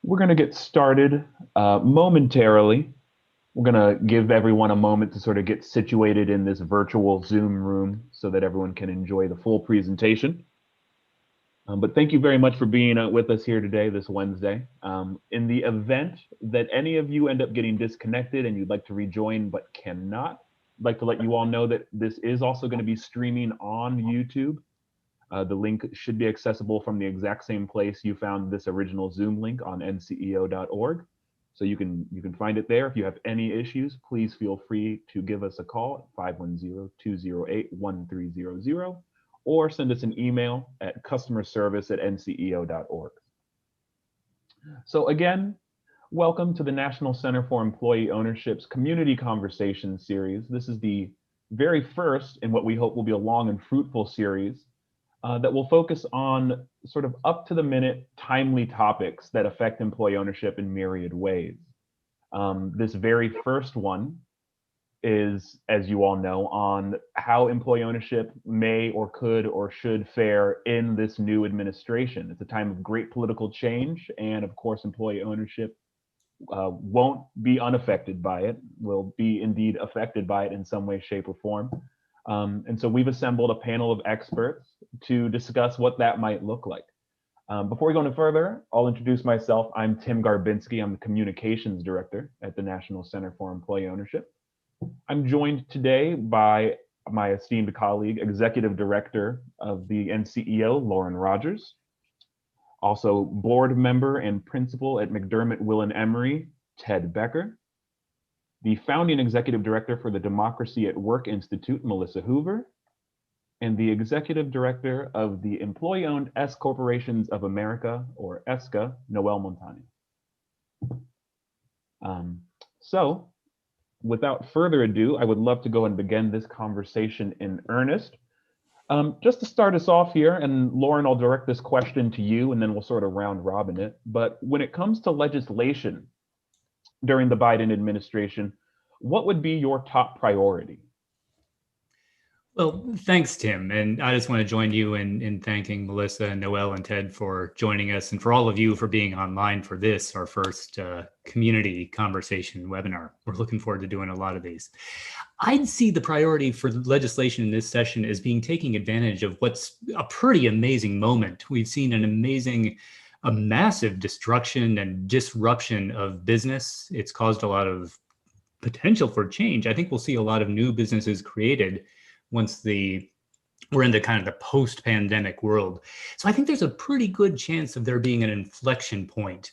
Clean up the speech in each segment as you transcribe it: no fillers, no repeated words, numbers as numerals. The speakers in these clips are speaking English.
We're going to get started momentarily. We're going to give everyone a moment to sort of get situated in this virtual Zoom room so that everyone can enjoy the full presentation. But thank you very much for being with us here today, this Wednesday. In the event that any of you end up getting disconnected and you'd like to rejoin but cannot, I'd like to let you all know that this is also going to be streaming on YouTube. The link should be accessible from the exact same place you found this original Zoom link on nceo.org. So you can find it there. If you have any issues, please feel free to give us a call at 510-208-1300 or send us an email at customerservice@nceo.org. So again, welcome to the National Center for Employee Ownership's Community Conversation series. This is the very first in what we hope will be a long and fruitful series that will focus on sort of up-to-the-minute, timely topics that affect employee ownership in myriad ways. This very first one is, as you all know, on how employee ownership may or could or should fare in this new administration. It's a time of great political change, and of course, employee ownership won't be unaffected by it, will be indeed affected by it in some way, shape, or form. And so we've assembled a panel of experts to discuss what that might look like. Before we go any further, I'll introduce myself. I'm Tim Garbinski. I'm the Communications Director at the National Center for Employee Ownership. I'm joined today by my esteemed colleague, Executive Director of the NCEO, Lauren Rogers. Also, board member and principal at McDermott Will and Emery, Ted Becker. The founding executive director for the Democracy at Work Institute, Melissa Hoover, and the executive director of the employee-owned S Corporations of America, or ESCA, Noel Montani. So, without further ado, I would love to go and begin this conversation in earnest. Just to start us off here, and Lauren, I'll direct this question to you, and then we'll sort of round robin it. But when it comes to legislation during the Biden administration, what would be your top priority? Well, thanks, Tim. And I just want to join you in thanking Melissa and Noel and Ted for joining us, and for all of you for being online for this, our first community conversation webinar. We're looking forward to doing a lot of these. I'd see the priority for legislation in this session as being taking advantage of what's a pretty amazing moment. We've seen a massive destruction and disruption of business. It's caused a lot of potential for change. I think we'll see a lot of new businesses created once we're in the kind of the post-pandemic world. So I think there's a pretty good chance of there being an inflection point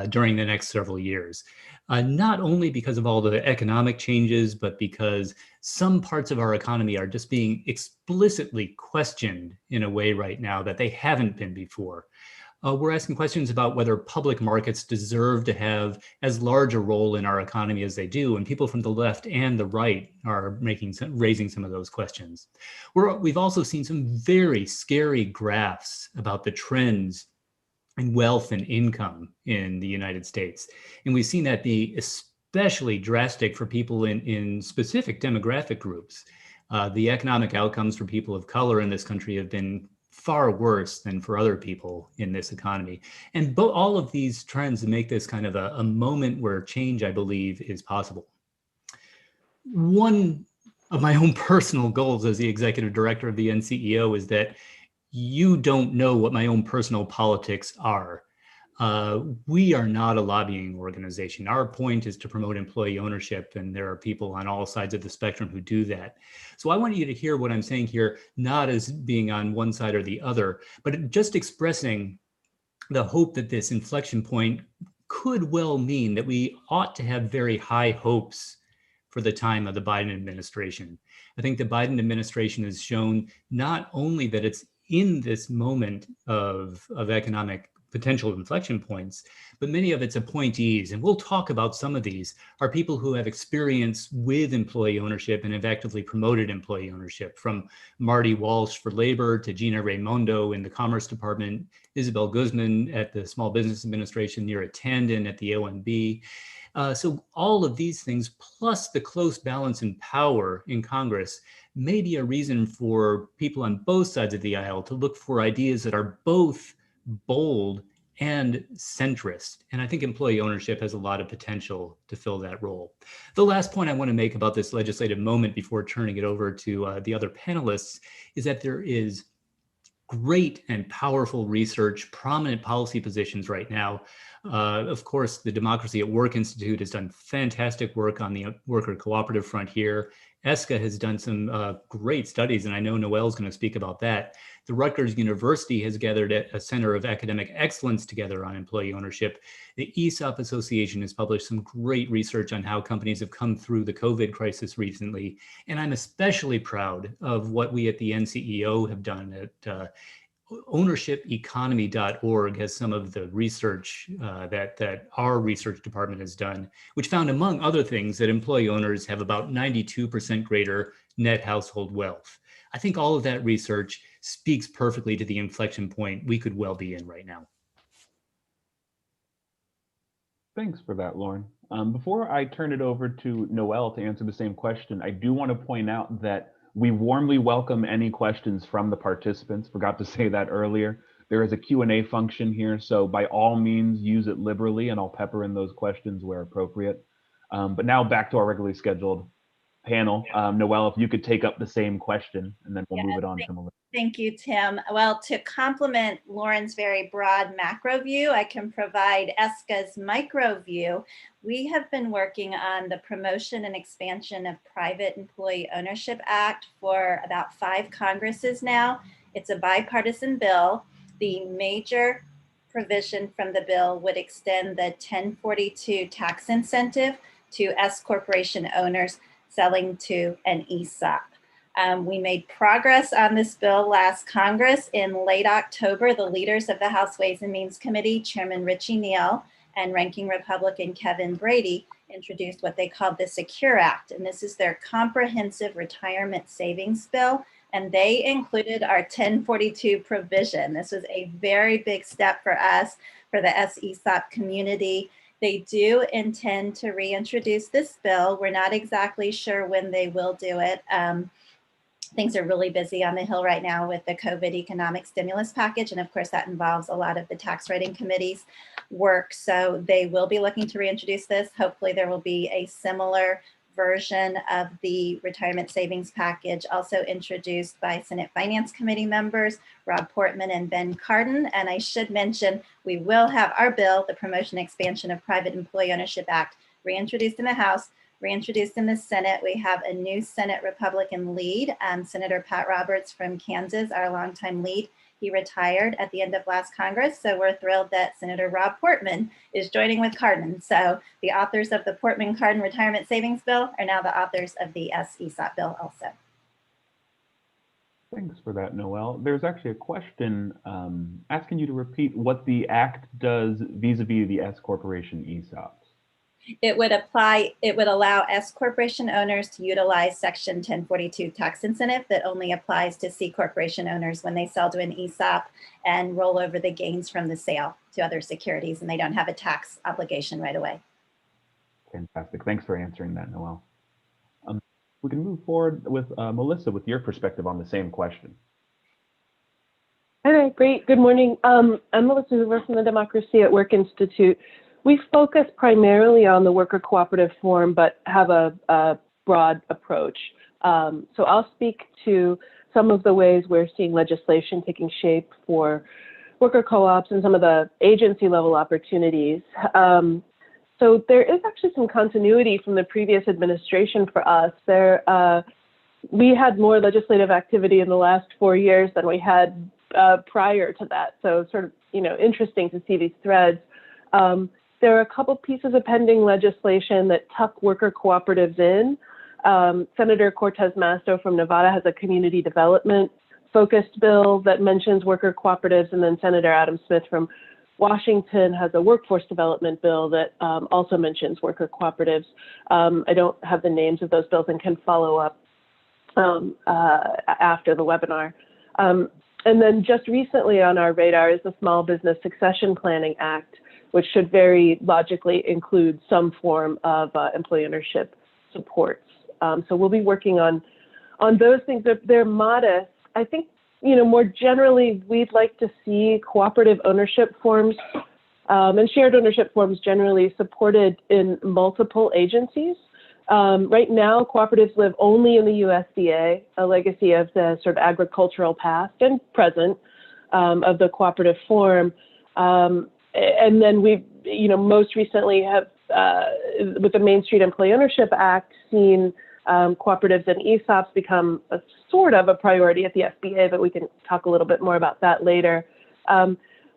during the next several years. Not only because of all the economic changes, but because some parts of our economy are just being explicitly questioned in a way right now that they haven't been before. We're asking questions about whether public markets deserve to have as large a role in our economy as they do, and people from the left and the right are raising some of those questions. We've also seen some very scary graphs about the trends in wealth and income in the United States. And we've seen that be especially drastic for people in specific demographic groups. The economic outcomes for people of color in this country have been far worse than for other people in this economy. And all of these trends make this kind of a moment where change, I believe, is possible. One of my own personal goals as the executive director of the NCEO is that you don't know what my own personal politics are. We are not a lobbying organization. Our point is to promote employee ownership, and there are people on all sides of the spectrum who do that. So I want you to hear what I'm saying here, not as being on one side or the other, but just expressing the hope that this inflection point could well mean that we ought to have very high hopes for the time of the Biden administration. I think the Biden administration has shown not only that it's in this moment of economic potential inflection points, but many of its appointees, and we'll talk about some of these, are people who have experience with employee ownership and have actively promoted employee ownership, from Marty Walsh for labor to Gina Raimondo in the Commerce Department, Isabel Guzman at the Small Business Administration, Neera Tanden at the OMB. So all of these things, plus the close balance in power in Congress, may be a reason for people on both sides of the aisle to look for ideas that are both bold and centrist. And I think employee ownership has a lot of potential to fill that role. The last point I want to make about this legislative moment before turning it over to the other panelists is that there is great and powerful research, prominent policy positions right now. Of course, the Democracy at Work Institute has done fantastic work on the worker cooperative front here. ESCA has done some great studies, and I know Noelle is going to speak about that. The Rutgers University has gathered a Center of Academic Excellence together on employee ownership. The ESOP Association has published some great research on how companies have come through the COVID crisis recently. And I'm especially proud of what we at the NCEO have done at ownershipeconomy.org has some of the research that our research department has done, which found, among other things, that employee owners have about 92% greater net household wealth. I think all of that research speaks perfectly to the inflection point we could well be in right now. Thanks for that, Lauren. Before I turn it over to Noelle to answer the same question, I do want to point out that we warmly welcome any questions from the participants. Forgot to say that earlier. There is a Q&A function here, so by all means, use it liberally, and I'll pepper in those questions where appropriate. But now back to our regularly scheduled panel. Noelle, if you could take up the same question, and then we'll move it on to Melissa. Thank you, Tim. Well, to complement Lauren's very broad macro view, I can provide ESCA's micro view. We have been working on the Promotion and Expansion of Private Employee Ownership Act for about 5 Congresses now. It's a bipartisan bill. The major provision from the bill would extend the 1042 tax incentive to S corporation owners selling to an ESOP. We made progress on this bill last Congress. In late October, the leaders of the House Ways and Means Committee, Chairman Richie Neal and Ranking Republican Kevin Brady, introduced what they called the Secure Act. And this is their comprehensive retirement savings bill. And they included our 1042 provision. This was a very big step for us, for the SESOP community. They do intend to reintroduce this bill. We're not exactly sure when they will do it. Things are really busy on the Hill right now with the COVID economic stimulus package. And of course, that involves a lot of the tax writing committee's work. So they will be looking to reintroduce this. Hopefully there will be a similar version of the retirement savings package also introduced by Senate Finance Committee members, Rob Portman and Ben Cardin. And I should mention, we will have our bill, the Promotion and Expansion of Private Employee Ownership Act, reintroduced in the House, reintroduced in the Senate. We have a new Senate Republican lead, Senator Pat Roberts from Kansas, our longtime lead. He retired at the end of last Congress, so we're thrilled that Senator Rob Portman is joining with Cardin. So the authors of the Portman-Cardin Retirement Savings Bill are now the authors of the SESOP bill also. Thanks for that, Noelle. There's actually a question asking you to repeat what the act does vis-a-vis the S Corporation ESOPs. It would allow S corporation owners to utilize Section 1042 tax incentive that only applies to C corporation owners when they sell to an ESOP and roll over the gains from the sale to other securities, and they don't have a tax obligation right away. Fantastic. Thanks for answering that, Noelle. We can move forward with Melissa with your perspective on the same question. All right, great. Good morning. I'm Melissa Hoover from the Democracy at Work Institute. We focus primarily on the worker cooperative form, but have a broad approach. So I'll speak to some of the ways we're seeing legislation taking shape for worker co-ops and some of the agency level opportunities. So there is actually some continuity from the previous administration for us. We had more legislative activity in the last 4 years than we had prior to that. So sort of, interesting to see these threads. There are a couple pieces of pending legislation that tuck worker cooperatives in. Senator Cortez Masto from Nevada has a community development focused bill that mentions worker cooperatives, and then Senator Adam Smith from Washington has a workforce development bill that also mentions worker cooperatives. I don't have the names of those bills and can follow up after the webinar. And then just recently on our radar is the Small Business Succession Planning Act, which should very logically include some form of employee ownership supports. So we'll be working on those things. They're modest. I think, more generally, we'd like to see cooperative ownership forms And shared ownership forms generally supported in multiple agencies. Right now, cooperatives live only in the USDA, a legacy of the sort of agricultural past and present of the cooperative form. And then we, most recently have, with the Main Street Employee Ownership Act, seen cooperatives and ESOPs become a sort of a priority at the SBA, but we can talk a little bit more about that later.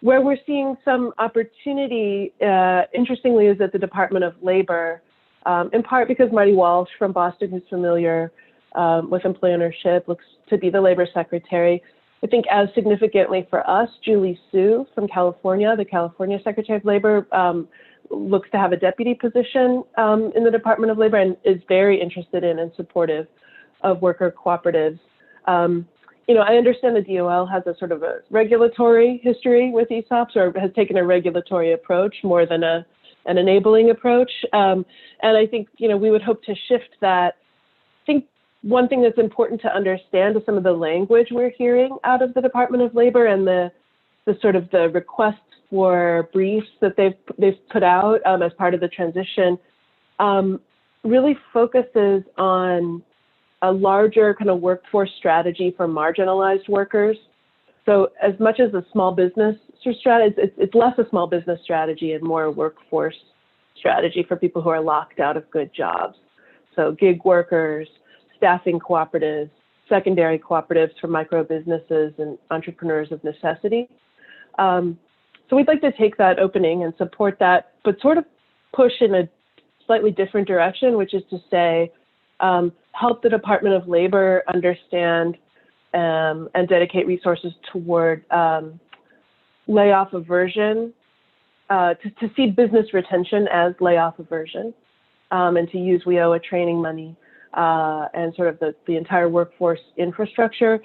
Where we're seeing some opportunity, interestingly, is at the Department of Labor, in part because Marty Walsh from Boston, who's familiar with employee ownership, looks to be the labor secretary. I think as significantly for us, Julie Su from California, the California Secretary of Labor, looks to have a deputy position in the Department of Labor and is very interested in and supportive of worker cooperatives. I understand the DOL has a sort of a regulatory history with ESOPs, or has taken a regulatory approach more than an enabling approach. And I think, we would hope to shift that. I think one thing that's important to understand is some of the language we're hearing out of the Department of Labor and the sort of the requests for briefs that they've put out as part of the transition really focuses on a larger kind of workforce strategy for marginalized workers. So as much as a small business strategy, it's less a small business strategy and more a workforce strategy for people who are locked out of good jobs. So gig workers, staffing cooperatives, secondary cooperatives for micro businesses and entrepreneurs of necessity. So we'd like to take that opening and support that, but sort of push in a slightly different direction, which is to say, help the Department of Labor understand and dedicate resources toward layoff aversion, to see business retention as layoff aversion, and to use WIOA training money and sort of the entire workforce infrastructure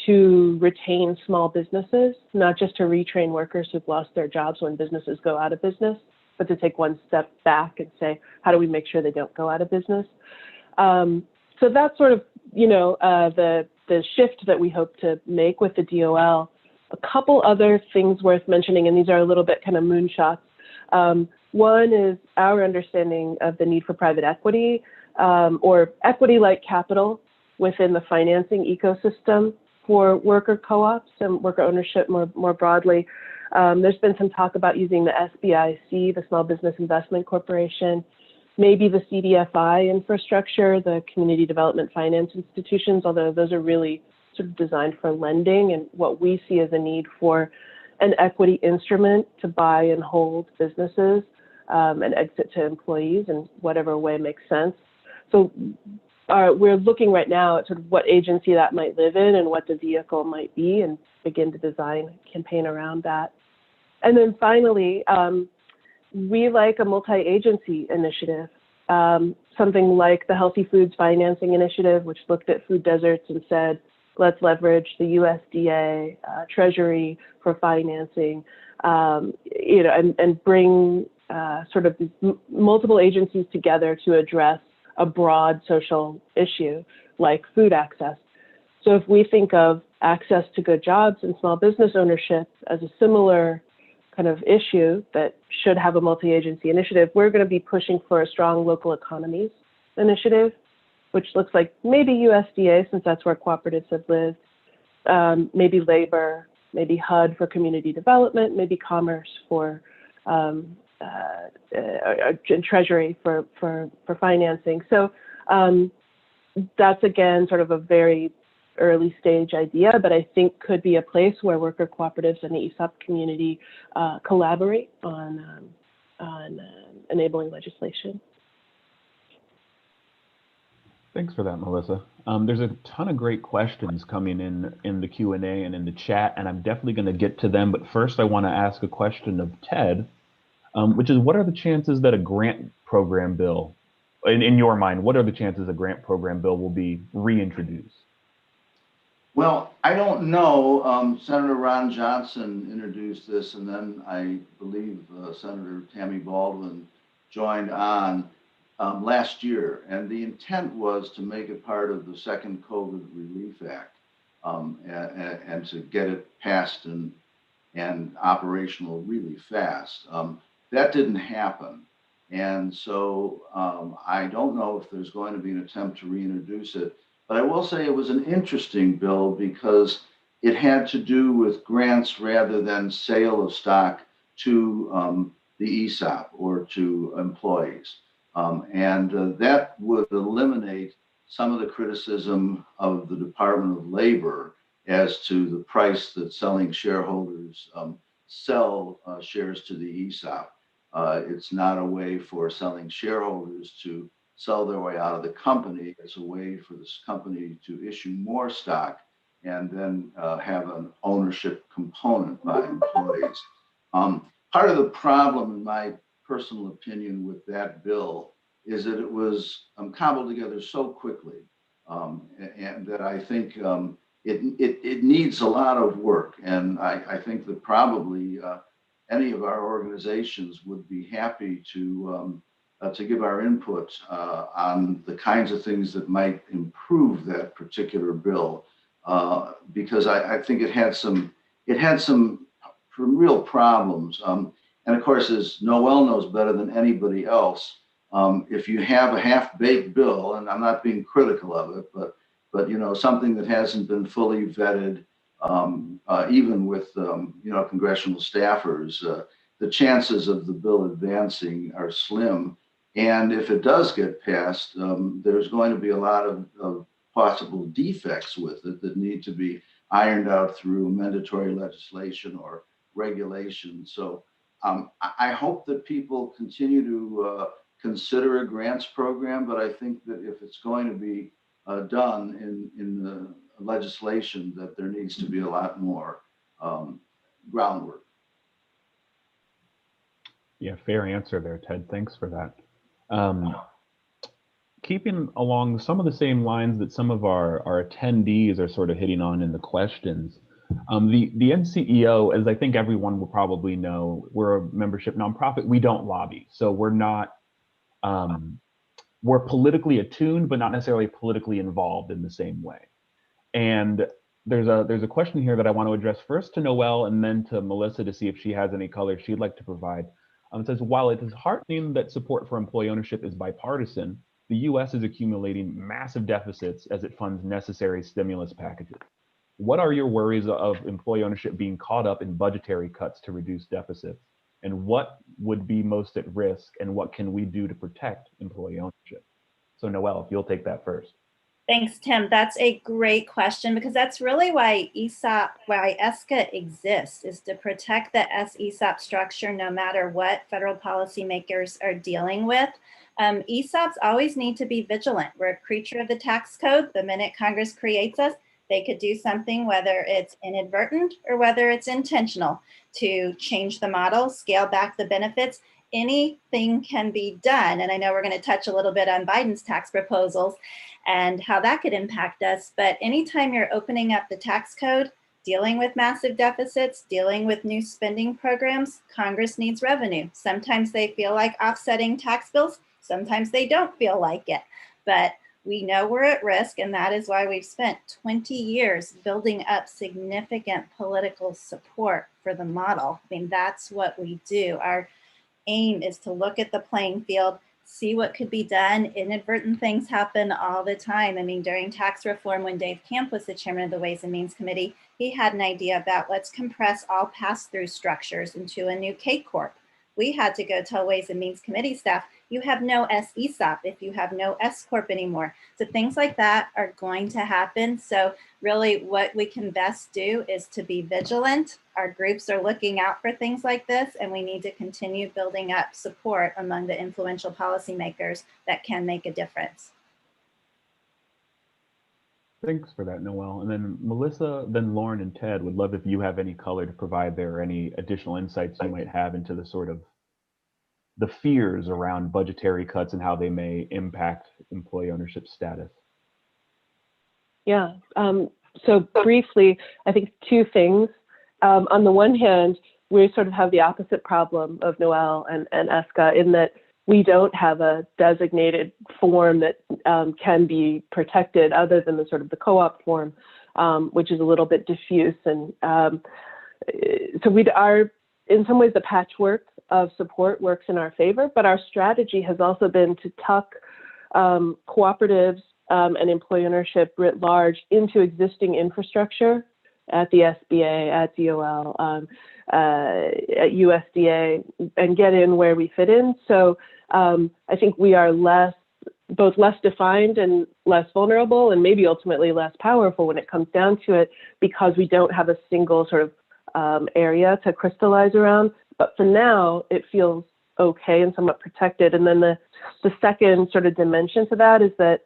to retain small businesses, not just to retrain workers who've lost their jobs when businesses go out of business, but to take one step back and say, how do we make sure they don't go out of business? So that's sort of, the shift that we hope to make with the DOL. A couple other things worth mentioning, and these are a little bit kind of moonshots. One is our understanding of the need for private equity or equity-like capital within the financing ecosystem for worker co-ops and worker ownership more broadly. There's been some talk about using the SBIC, the Small Business Investment Corporation, maybe the CDFI infrastructure, the community development finance institutions, although those are really sort of designed for lending, and what we see as a need for an equity instrument to buy and hold businesses and exit to employees in whatever way makes sense. So we're looking right now at sort of what agency that might live in and what the vehicle might be, and begin to design a campaign around that. And then finally, we like a multi-agency initiative, something like the Healthy Foods Financing Initiative, which looked at food deserts and said, let's leverage the USDA, Treasury for financing, and bring sort of multiple agencies together to address a broad social issue like food access. So if we think of access to good jobs and small business ownership as a similar kind of issue that should have a multi-agency initiative, we're going to be pushing for a strong local economies initiative, which looks like maybe USDA, since that's where cooperatives have lived, maybe labor, maybe HUD for community development, maybe commerce for Treasury for financing. So that's again sort of a very early stage idea, but I think could be a place where worker cooperatives and the ESOP community collaborate on enabling legislation. Thanks for that, Melissa. There's a ton of great questions coming in the Q&A and in the chat, and I'm definitely going to get to them. But first, I want to ask a question of Ted, which is, what are the chances that a grant program bill, in your mind, what are the chances a grant program bill will be reintroduced? Well, I don't know. Senator Ron Johnson introduced this, and then I believe Senator Tammy Baldwin joined on last year. And the intent was to make it part of the second COVID Relief Act and to get it passed and and operational really fast. That didn't happen. And so I don't know if there's going to be an attempt to reintroduce it, but I will say it was an interesting bill because it had to do with grants rather than sale of stock to the ESOP or to employees. That would eliminate some of the criticism of the Department of Labor as to the price that selling shareholders sell shares to the ESOP. It's not a way for selling shareholders to sell their way out of the company. It's a way for this company to issue more stock and then have an ownership component by employees. Part of the problem, in my personal opinion, with that bill is that it was cobbled together so quickly, and that I think it needs a lot of work. And I think that probably any of our organizations would be happy to give our input on the kinds of things that might improve that particular bill, because I think it had some real problems. And of course, as Noel knows better than anybody else, if you have a half-baked bill, and I'm not being critical of it, but something that hasn't been fully vetted, even with congressional staffers, the chances of the bill advancing are slim. And if it does get passed, there's going to be a lot of possible defects with it that need to be ironed out through mandatory legislation or regulation. So I hope that people continue to consider a grants program, but I think that if it's going to be done in the legislation, that there needs to be a lot more groundwork. Yeah, fair answer there, Ted. Thanks for that. Keeping along some of the same lines that some of our attendees are sort of hitting on in the questions, the NCEO, as I think everyone will probably know, we're a membership nonprofit. We don't lobby, so we're not we're politically attuned, but not necessarily politically involved in the same way. And there's a question here that I want to address first to Noel and then to Melissa to see if she has any color she'd like to provide. It says, while it is heartening that support for employee ownership is bipartisan, the US is accumulating massive deficits as it funds necessary stimulus packages. What are your worries of employee ownership being caught up in budgetary cuts to reduce deficits? And what would be most at risk, and what can we do to protect employee ownership? So Noel, if you'll take that first. Thanks, Tim. That's a great question, because that's really why ESCA exists, is to protect the ESOP structure no matter what federal policymakers are dealing with. ESOPs always need to be vigilant. We're a creature of the tax code. The minute Congress creates us, they could do something, whether it's inadvertent or whether it's intentional, to change the model, scale back the benefits. Anything can be done. And I know we're going to touch a little bit on Biden's tax proposals and how that could impact us. But anytime you're opening up the tax code, dealing with massive deficits, dealing with new spending programs, Congress needs revenue. Sometimes they feel like offsetting tax bills. Sometimes they don't feel like it. But we know we're at risk, and that is why we've spent 20 years building up significant political support for the model. I mean, that's what we do. Our aim is to look at the playing field, see what could be done. Inadvertent things happen all the time. I mean, during tax reform, when Dave Camp was the chairman of the Ways and Means Committee, he had an idea about let's compress all pass-through structures into a new K Corp. We had to go tell Ways and Means Committee staff, you have no ESOP if you have no S Corp anymore. So things like that are going to happen. So really what we can best do is to be vigilant. Our groups are looking out for things like this, and we need to continue building up support among the influential policymakers that can make a difference. Thanks for that, Noel. And then Melissa, then Lauren and Ted, would love if you have any color to provide there, or any additional insights you might have into the sort of the fears around budgetary cuts and how they may impact employee ownership status. Yeah, so briefly, I think two things. On the one hand, we sort of have the opposite problem of Noel and ESCA in that we don't have a designated form that can be protected other than the sort of the co-op form, which is a little bit diffuse. And so we are, in some ways, the patchwork of support works in our favor, but our strategy has also been to tuck cooperatives and employee ownership writ large into existing infrastructure at the SBA, at DOL, at USDA, and get in where we fit in. So I think we are both less defined and less vulnerable, and maybe ultimately less powerful when it comes down to it, because we don't have a single sort of area to crystallize around. But for now, it feels okay and somewhat protected. And then the second sort of dimension to that is that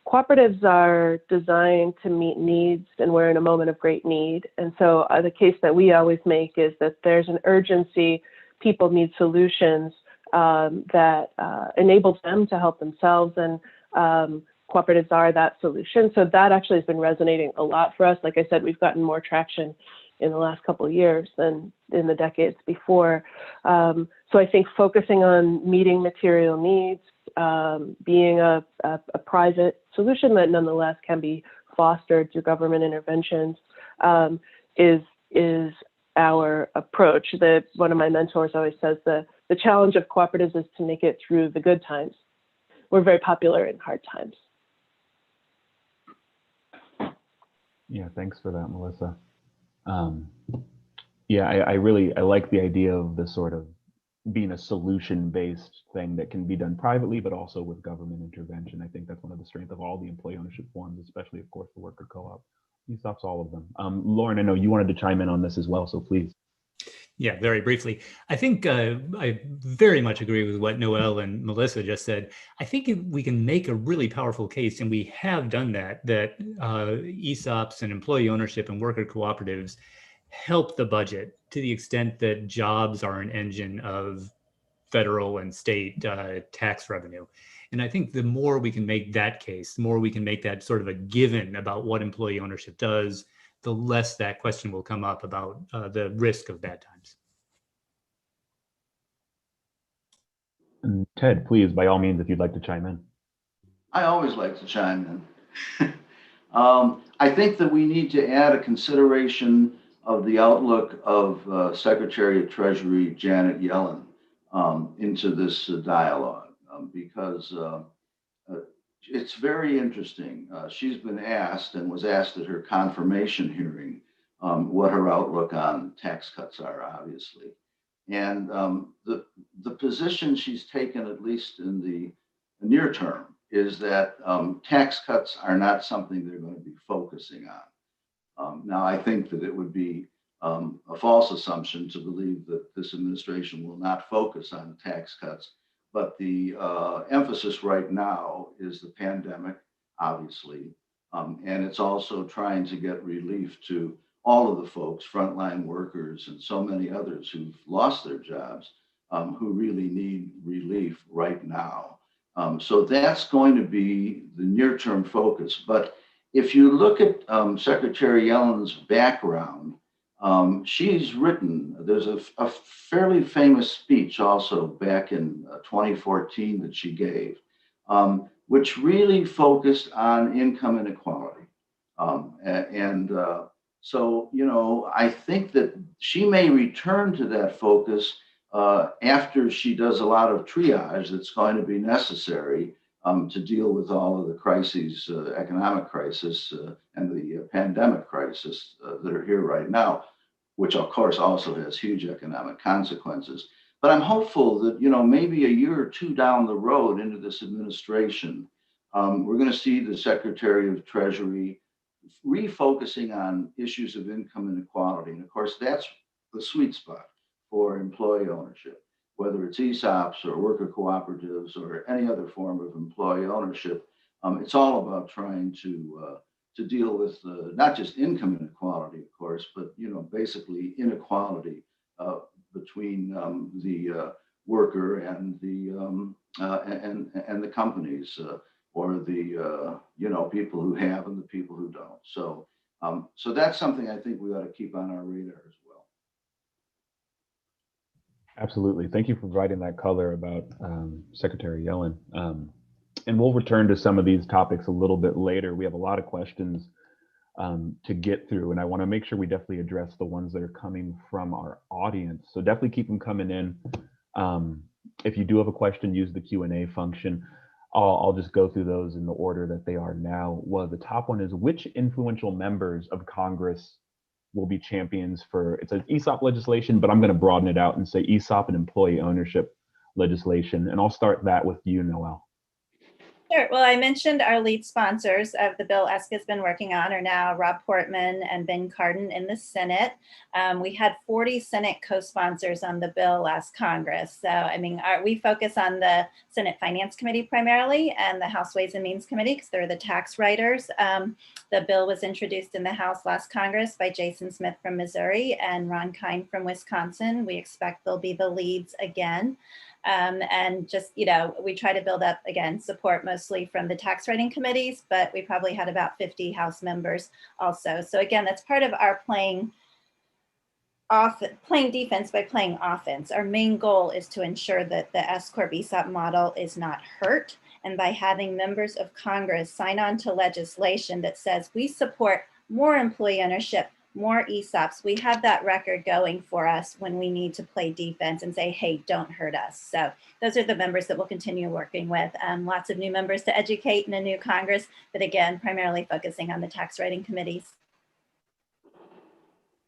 cooperatives are designed to meet needs, and we're in a moment of great need. And so the case that we always make is that there's an urgency. People need solutions that enables them to help themselves, and cooperatives are that solution. So that actually has been resonating a lot for us. Like I said, we've gotten more traction in the last couple of years than in the decades before. So I think focusing on meeting material needs, being a private solution that nonetheless can be fostered through government interventions, is our approach. One of my mentors always says the challenge of cooperatives is to make it through the good times. We're very popular in hard times. Yeah, thanks for that, Melissa. Yeah, I like the idea of the sort of being a solution-based thing that can be done privately, but also with government intervention. I think that's one of the strengths of all the employee ownership forms, especially, of course, the worker co-op. ESOPs, all of them. Lauren, I know you wanted to chime in on this as well, so please. Yeah, very briefly. I think I very much agree with what Noelle and Melissa just said. I think we can make a really powerful case, and we have done that ESOPs and employee ownership and worker cooperatives help the budget to the extent that jobs are an engine of federal and state tax revenue. And I think the more we can make that case, the more we can make that sort of a given about what employee ownership does, the less that question will come up about the risk of bad times. And Ted, please, by all means, if you'd like to chime in. I always like to chime in. I think that we need to add a consideration of the outlook of Secretary of Treasury Janet Yellen into this dialogue, because it's very interesting. She's been asked, and was asked at her confirmation hearing, what her outlook on tax cuts are, obviously. And the position she's taken, at least in the near term, is that tax cuts are not something they're going to be focusing on. Now, I think that it would be a false assumption to believe that this administration will not focus on tax cuts, but the emphasis right now is the pandemic, obviously, and it's also trying to get relief to all of the folks, frontline workers, and so many others who've lost their jobs, who really need relief right now. So that's going to be the near-term focus. But if you look at Secretary Yellen's background, she's written, there's a fairly famous speech also back in 2014 that she gave, which really focused on income inequality. So, you know, I think that she may return to that focus after she does a lot of triage that's going to be necessary to deal with all of the crises, economic crisis and the pandemic crisis that are here right now, which of course also has huge economic consequences. But I'm hopeful that, you know, maybe a year or two down the road into this administration, we're going to see the Secretary of Treasury refocusing on issues of income inequality. And of course, that's the sweet spot for employee ownership, whether it's ESOPs or worker cooperatives or any other form of employee ownership. It's all about trying to deal with not just income inequality, of course, but, you know, basically inequality between the worker and the companies. Or the you know, people who have and the people who don't. So so that's something I think we ought to keep on our radar as well. Absolutely. Thank you for providing that color about Secretary Yellen. And we'll return to some of these topics a little bit later. We have a lot of questions to get through. And I want to make sure we definitely address the ones that are coming from our audience. So definitely keep them coming in. If you do have a question, use the Q&A function. I'll just go through those in the order that they are now. Well, the top one is, which influential members of Congress will be champions for, it says ESOP legislation, but I'm going to broaden it out and say ESOP and employee ownership legislation. And I'll start that with you, Noelle. Sure. Well, I mentioned our lead sponsors of the bill ESCA's been working on are now Rob Portman and Ben Cardin in the Senate. We had 40 Senate co-sponsors on the bill last Congress. So, I mean, we focus on the Senate Finance Committee primarily and the House Ways and Means Committee because they're the tax writers. The bill was introduced in the House last Congress by Jason Smith from Missouri and Ron Kind from Wisconsin. We expect they'll be the leads again. And just, you know, we try to build up, again, support mostly from the tax writing committees, but we probably had about 50 House members also. So again, that's part of our playing defense by playing offense. Our main goal is to ensure that the S-Corp ESOP model is not hurt. And by having members of Congress sign on to legislation that says we support more employee ownership, more ESOPs, we have that record going for us when we need to play defense and say, hey, don't hurt us. So those are the members that we'll continue working with. Lots of new members to educate in a new Congress, but again, primarily focusing on the tax writing committees.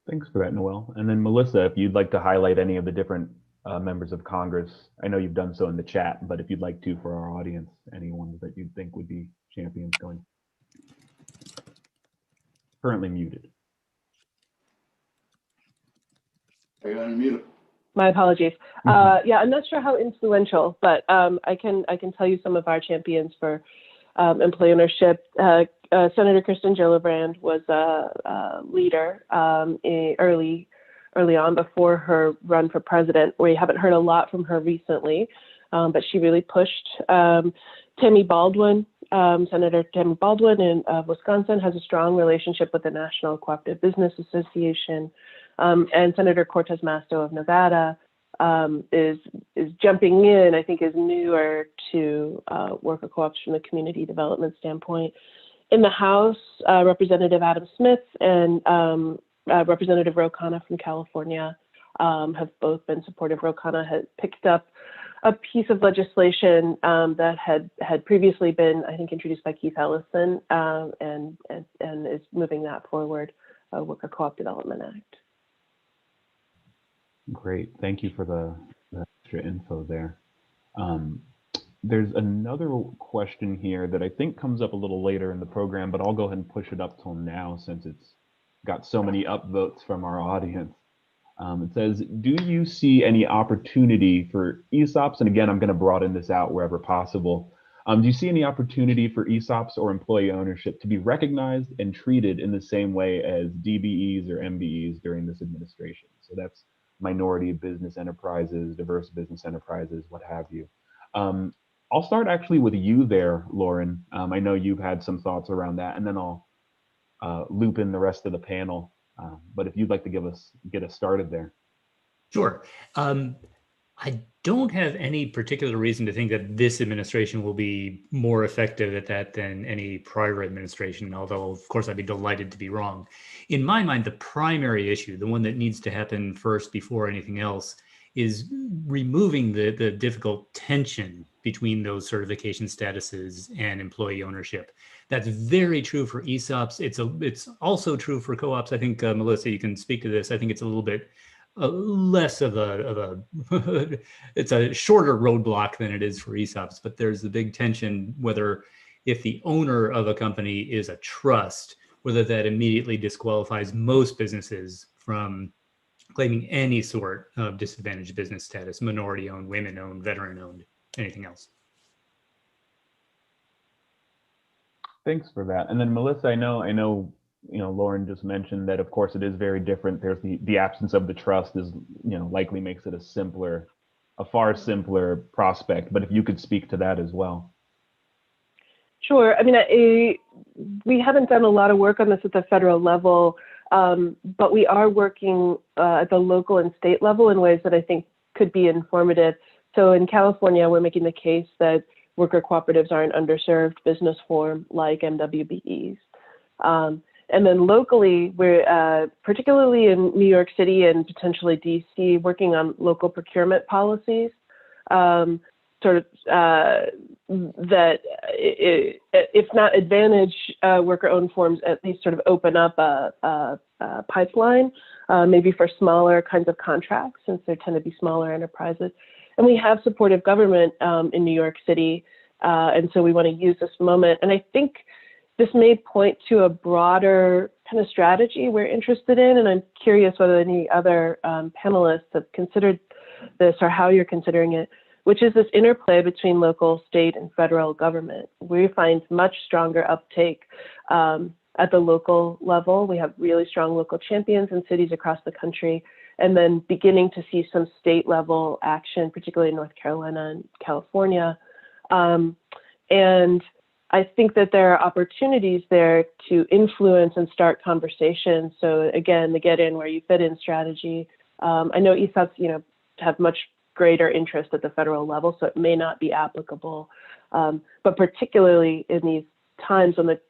Thanks for that, Noelle. And then Melissa, if you'd like to highlight any of the different members of Congress, I know you've done so in the chat, but if you'd like to for our audience, anyone that you think would be champions going. Currently muted. Are you unmuted? My apologies. Yeah, I'm not sure how influential, but I can tell you some of our champions for employee ownership. Senator Kirsten Gillibrand was a leader early on before her run for president. We haven't heard a lot from her recently, but she really pushed. Tammy Baldwin, Senator Tammy Baldwin in Wisconsin, has a strong relationship with the National Cooperative Business Association. And Senator Cortez Masto of Nevada is jumping in, I think is newer to worker co-ops from the community development standpoint. In the House, Representative Adam Smith and Representative Ro Khanna from California have both been supportive. Ro Khanna has picked up a piece of legislation that had previously been, I think, introduced by Keith Ellison and is moving that forward, Worker Co-op Development Act. Great, thank you for the extra info there. There's another question here that I think comes up a little later in the program, but I'll go ahead and push it up till now since it's got so many upvotes from our audience. It says, do you see any opportunity for ESOPs? And again, I'm going to broaden this out wherever possible. Do you see any opportunity for ESOPs or employee ownership to be recognized and treated in the same way as DBEs or MBEs during this administration? So that's minority business enterprises, diverse business enterprises, what have you. I'll start actually with you there, Lauren. I know you've had some thoughts around that, and then I'll loop in the rest of the panel. But if you'd like to get us started there. Sure. I don't have any particular reason to think that this administration will be more effective at that than any prior administration, although of course I'd be delighted to be wrong. In my mind, the primary issue, the one that needs to happen first before anything else, is removing the difficult tension between those certification statuses and employee ownership. That's very true for ESOPs. It's also true for co-ops. I think, Melissa, you can speak to this. I think it's a little bit less of a it's a shorter roadblock than it is for ESOPs, but there's the big tension whether if the owner of a company is a trust, whether that immediately disqualifies most businesses from claiming any sort of disadvantaged business status, minority owned, women owned, veteran owned, anything else. Thanks for that. And then Melissa, I know, Lauren just mentioned that of course it is very different. There's the absence of the trust is, likely makes it a far simpler prospect. But if you could speak to that as well. Sure. I mean, we haven't done a lot of work on this at the federal level, but we are working at the local and state level in ways that I think could be informative. So in California, we're making the case that worker cooperatives are an underserved business form like MWBEs. And then locally, we're particularly in New York City and potentially DC, working on local procurement policies, sort of that, if not advantage worker-owned forms, at least sort of open up a pipeline, maybe for smaller kinds of contracts, since there tend to be smaller enterprises. And we have supportive government in New York City, and so we want to use this moment. And I think this may point to a broader kind of strategy we're interested in, and I'm curious whether any other panelists have considered this or how you're considering it, which is this interplay between local, state, and federal government. We find much stronger uptake at the local level. We have really strong local champions in cities across the country, and then beginning to see some state level action, particularly in North Carolina and California. And I think that there are opportunities there to influence and start conversations. So again, the get in where you fit in strategy. I know ESOPs, have much greater interest at the federal level, so it may not be applicable. But particularly in these times when the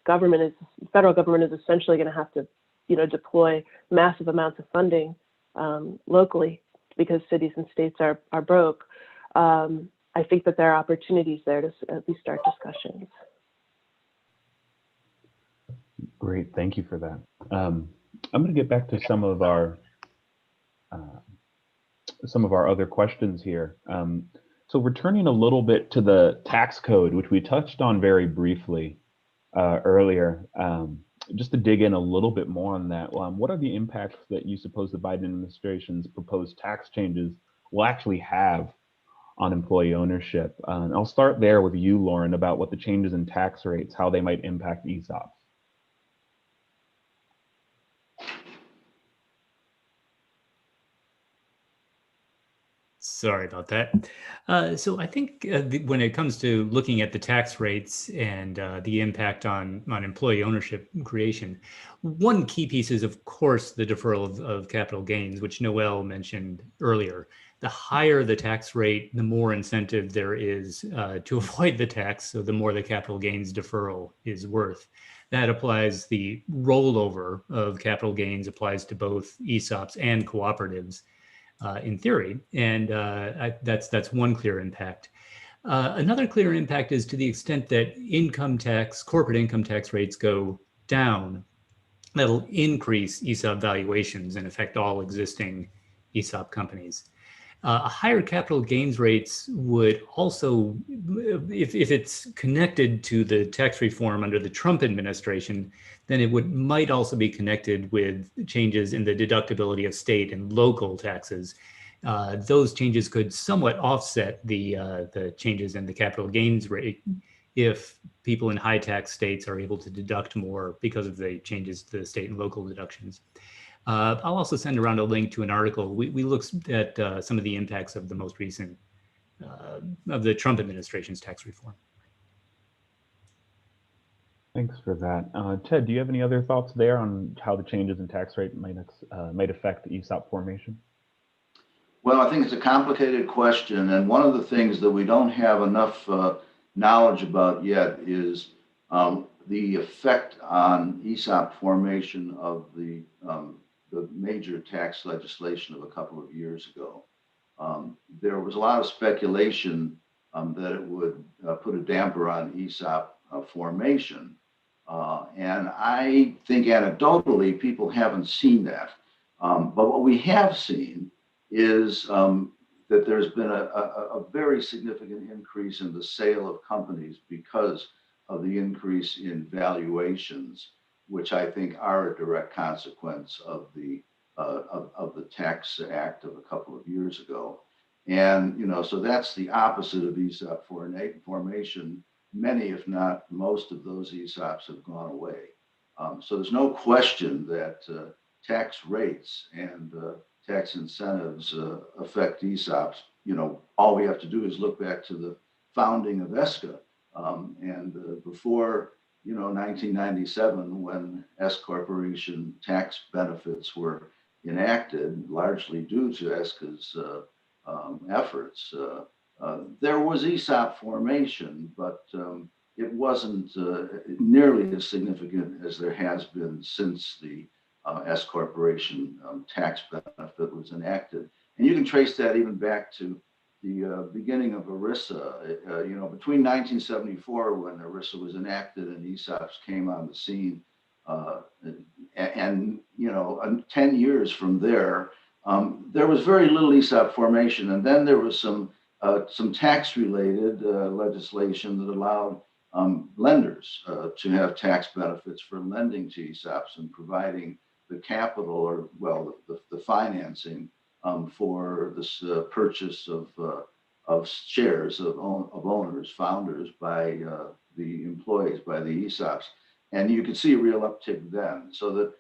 federal government is essentially going to have to, deploy massive amounts of funding locally because cities and states are broke. I think that there are opportunities there to at least start discussions. Great, thank you for that. I'm going to get back to some of our other questions here. So returning a little bit to the tax code, which we touched on very briefly earlier, just to dig in a little bit more on that, what are the impacts that you suppose the Biden administration's proposed tax changes will actually have on employee ownership? And I'll start there with you, Lauren, about what the changes in tax rates, how they might impact ESOPs. Sorry about that. So I think when it comes to looking at the tax rates and the impact on employee ownership creation, one key piece is, of course, the deferral of capital gains, which Noel mentioned earlier. The higher the tax rate, the more incentive there is to avoid the tax, so the more the capital gains deferral is worth. That applies, the rollover of capital gains applies to both ESOPs and cooperatives. In theory, and that's one clear impact. Another clear impact is to the extent that corporate income tax rates go down, that'll increase ESOP valuations and affect all existing ESOP companies. Higher capital gains rates would also, if it's connected to the tax reform under the Trump administration, then it might also be connected with changes in the deductibility of state and local taxes. Those changes could somewhat offset the changes in the capital gains rate if people in high tax states are able to deduct more because of the changes to the state and local deductions. I'll also send around a link to an article. We looked at some of the impacts of the most recent, of the Trump administration's tax reform. Thanks for that. Ted, do you have any other thoughts there on how the changes in tax rate might affect ESOP formation? Well, I think it's a complicated question. And one of the things that we don't have enough knowledge about yet is the effect on ESOP formation of the major tax legislation of a couple of years ago. There was a lot of speculation that it would put a damper on ESOP formation. And I think anecdotally, people haven't seen that. But what we have seen is that there's been a very significant increase in the sale of companies because of the increase in valuations, which I think are a direct consequence of the Tax Act of a couple of years ago. And, so that's the opposite of ESOP formation. Many, if not most of those ESOPs have gone away. So there's no question that tax rates and tax incentives affect ESOPs. All we have to do is look back to the founding of ESCA. And before 1997, when S Corporation tax benefits were enacted, largely due to ESCA's efforts, there was ESOP formation, but it wasn't nearly as significant as there has been since the S corporation tax benefit was enacted. And you can trace that even back to the beginning of ERISA. You know, between 1974, when ERISA was enacted and ESOPs came on the scene, and you know, 10 years from there, there was very little ESOP formation, and then there was some tax-related legislation that allowed lenders to have tax benefits for lending to ESOPs and providing the capital, or well, the financing for this purchase of shares of owners, founders by the employees, by the ESOPs. And you could see a real uptick then, so that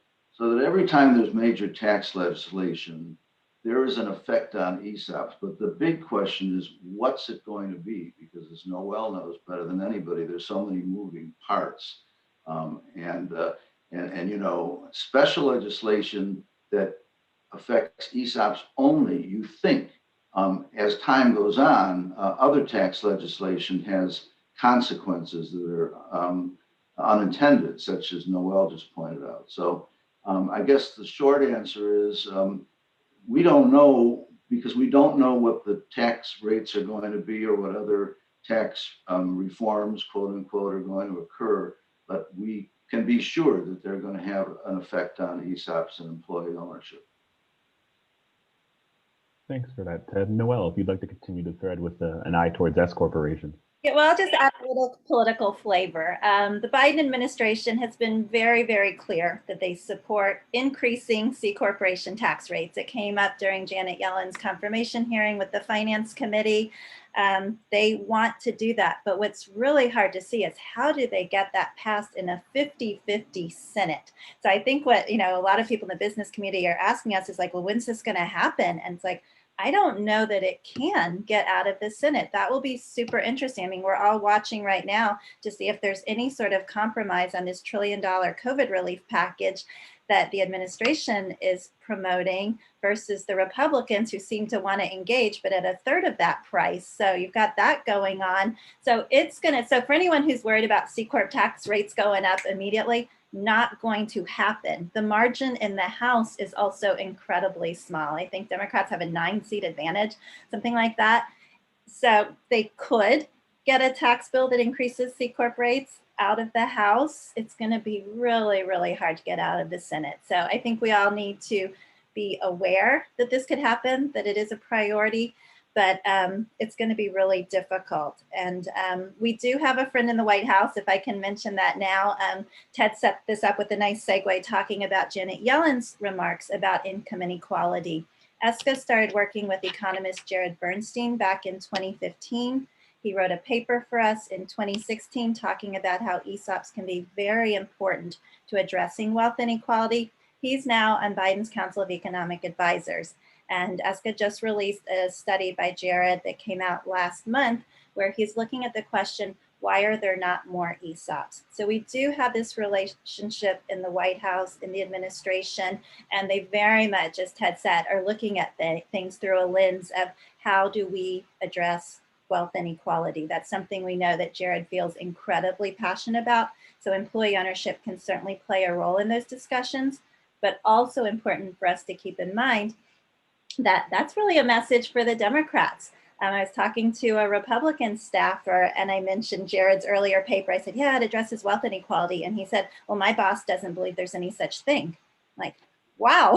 every time there's major tax legislation, there is an effect on ESOPs. But the big question is, what's it going to be? Because as Noel knows better than anybody, there's so many moving parts. And you know, special legislation that affects ESOPs only, you think, as time goes on, other tax legislation has consequences that are unintended, such as Noel just pointed out. So I guess the short answer is we don't know, because we don't know what the tax rates are going to be or what other tax reforms, quote unquote, are going to occur, but we can be sure that they're going to have an effect on ESOPs and employee ownership. Thanks for that, Ted. Noel, if you'd like to continue the thread with an eye towards S corporations. Yeah, well, I'll just add a little political flavor. The Biden administration has been very, very clear that they support increasing C corporation tax rates. It came up during Janet Yellen's confirmation hearing with the Finance Committee. They want to do that. But what's really hard to see is how do they get that passed in a 50-50 Senate? So I think what, you know, a lot of people in the business community are asking us is like, well, when's this going to happen? And it's like, I don't know that it can get out of the Senate. That will be super interesting. I mean, we're all watching right now to see if there's any sort of compromise on this $1 trillion COVID relief package that the administration is promoting versus the Republicans, who seem to want to engage, but at a third of that price. So you've got that going on. So so for anyone who's worried about C Corp tax rates going up immediately, not going to happen. The margin in the House is also incredibly small. I think Democrats have a 9-seat advantage, something like that. So they could get a tax bill that increases C Corp rates out of the House. It's going to be really, really hard to get out of the Senate. So I think we all need to be aware that this could happen, that it is a priority, but it's going to be really difficult. And we do have a friend in the White House, if I can mention that now. Ted set this up with a nice segue talking about Janet Yellen's remarks about income inequality. ESCA started working with economist Jared Bernstein back in 2015. He wrote a paper for us in 2016 talking about how ESOPs can be very important to addressing wealth inequality. He's now on Biden's Council of Economic Advisors. And ESCA just released a study by Jared that came out last month where he's looking at the question, why are there not more ESOPs? So we do have this relationship in the White House, in the administration, and they very much, as Ted said, are looking at things through a lens of how do we address wealth inequality. That's something we know that Jared feels incredibly passionate about. So employee ownership can certainly play a role in those discussions, but also important for us to keep in mind that that's really a message for the Democrats. I was talking to a Republican staffer and I mentioned Jared's earlier paper. I said, yeah, it addresses wealth inequality. And he said, well, my boss doesn't believe there's any such thing. I'm like, wow,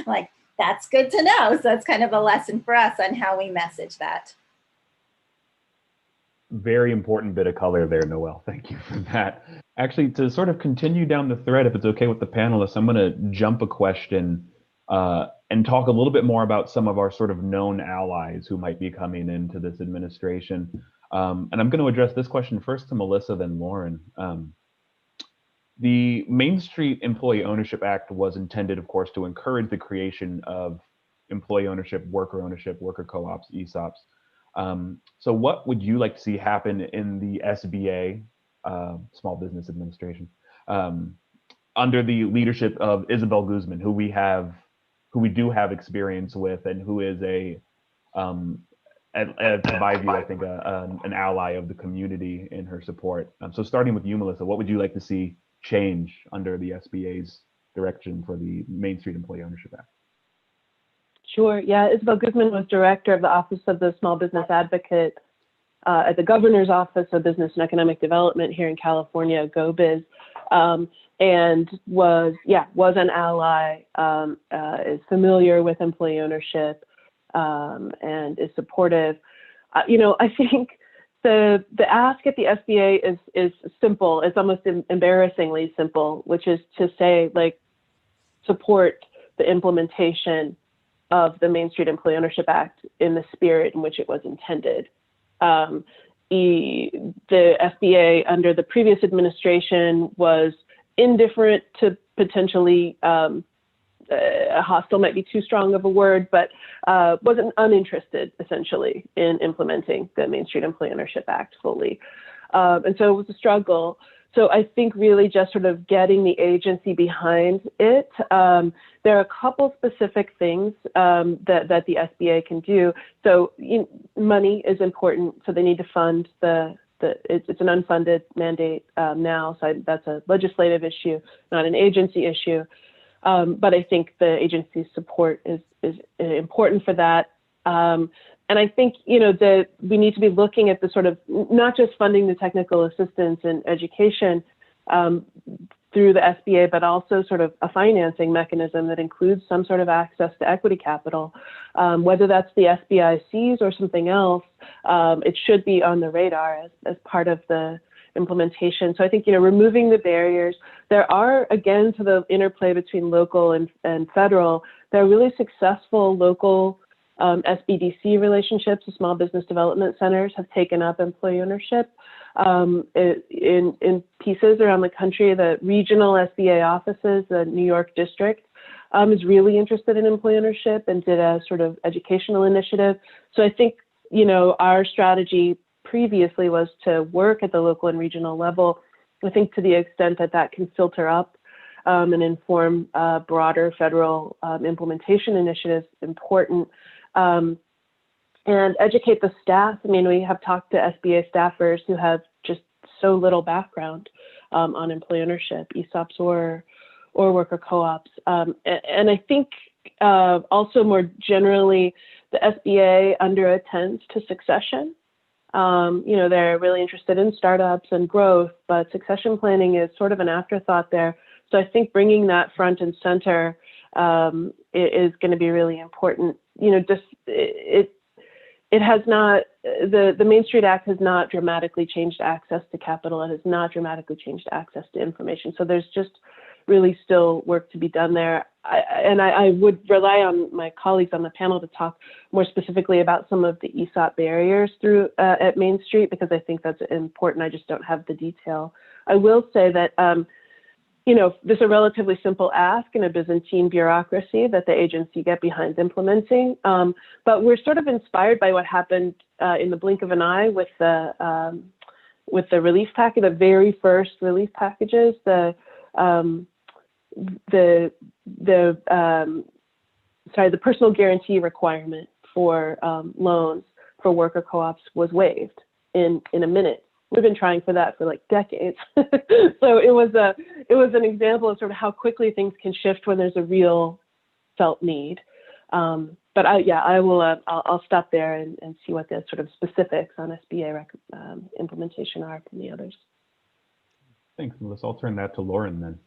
like that's good to know. So it's kind of a lesson for us on how we message that. Very important bit of color there, Noel. Thank you for that. Actually, to sort of continue down the thread, if it's okay with the panelists, I'm going to jump a question and talk a little bit more about some of our sort of known allies who might be coming into this administration. And I'm going to address this question first to Melissa, then Lauren. The Main Street Employee Ownership Act was intended, of course, to encourage the creation of employee ownership, worker co-ops, ESOPs. So what would you like to see happen in the SBA, Small Business Administration, under the leadership of Isabel Guzman, who we do have experience with, and who is provide you, I think, an ally of the community in her support. So starting with you, Melissa, what would you like to see change under the SBA's direction for the Main Street Employee Ownership Act? Sure. Yeah, Isabel Guzman was director of the Office of the Small Business Advocate at the Governor's Office of Business and Economic Development here in California, GoBiz, and was an ally, is familiar with employee ownership, and is supportive. I think the ask at the SBA is simple. It's almost embarrassingly simple, which is to say, like, support the implementation of the Main Street Employee Ownership Act in the spirit in which it was intended. The SBA under the previous administration was indifferent to potentially, hostile might be too strong of a word, but wasn't uninterested essentially in implementing the Main Street Employee Ownership Act fully. And so it was a struggle. So I think really just sort of getting the agency behind it. There are a couple specific things that the SBA can do. So money is important. So they need to fund it's an unfunded mandate now. So that's a legislative issue, not an agency issue. But I think the agency's support is important for that. And I think, that we need to be looking at the sort of, not just funding the technical assistance and education through the SBA, but also sort of a financing mechanism that includes some sort of access to equity capital, whether that's the SBICs or something else. It should be on the radar as part of the implementation. So I think, removing the barriers. There are, again, to the interplay between local and federal, there are really successful local SBDC relationships. The Small Business Development Centers have taken up employee ownership in pieces around the country. The regional SBA offices, the New York district, is really interested in employee ownership and did a sort of educational initiative. So I think, our strategy previously was to work at the local and regional level. I think to the extent that can filter up and inform broader federal implementation initiatives, important. And educate the staff. I mean, we have talked to SBA staffers who have just so little background on employee ownership, ESOPs or worker co-ops. And I think also more generally, the SBA underattends to succession. They're really interested in startups and growth, but succession planning is sort of an afterthought there. So I think bringing that front and center is going to be really important. It has not, the Main Street Act has not dramatically changed access to capital. It has not dramatically changed access to information. So there's just really still work to be done there. I would rely on my colleagues on the panel to talk more specifically about some of the ESOP barriers through at Main Street, because I think that's important. I just don't have the detail. I will say that, this is a relatively simple ask in a Byzantine bureaucracy that the agency get behind implementing. But we're sort of inspired by what happened in the blink of an eye with the relief package, the very first relief packages, the personal guarantee requirement for loans for worker co-ops was waived in a minute. We've been trying for that for like decades. So it was an example of sort of how quickly things can shift when there's a real felt need. But I'll stop there and see what the sort of specifics on SBA implementation are from the others. Thanks, Melissa. I'll turn that to Lauren then.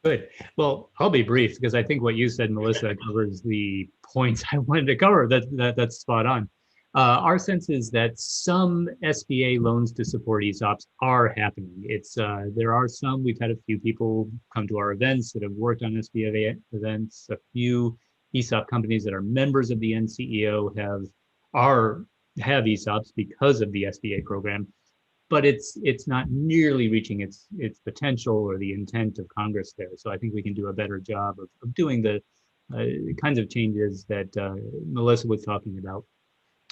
Good. Well, I'll be brief because I think what you said, Melissa, covers the points I wanted to cover. That's spot on. Our sense is that some SBA loans to support ESOPs are happening. There are some. We've had a few people come to our events that have worked on SBA events. A few ESOP companies that are members of the NCEO have ESOPs because of the SBA program, but it's not nearly reaching its potential or the intent of Congress there. So I think we can do a better job of doing the kinds of changes that Melissa was talking about.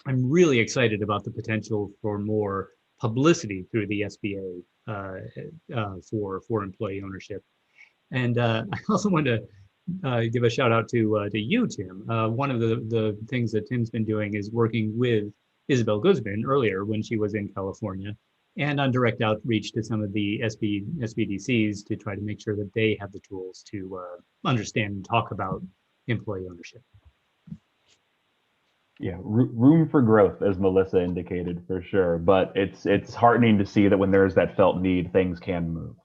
I'm really excited about the potential for more publicity through the SBA for employee ownership. And I also want to give a shout out to you, Tim. One of the things that Tim's been doing is working with Isabel Guzman earlier when she was in California, and on direct outreach to some of the SBDCs to try to make sure that they have the tools to understand and talk about employee ownership. Yeah, room for growth, as Melissa indicated, for sure. But it's heartening to see that when there's that felt need, things can move.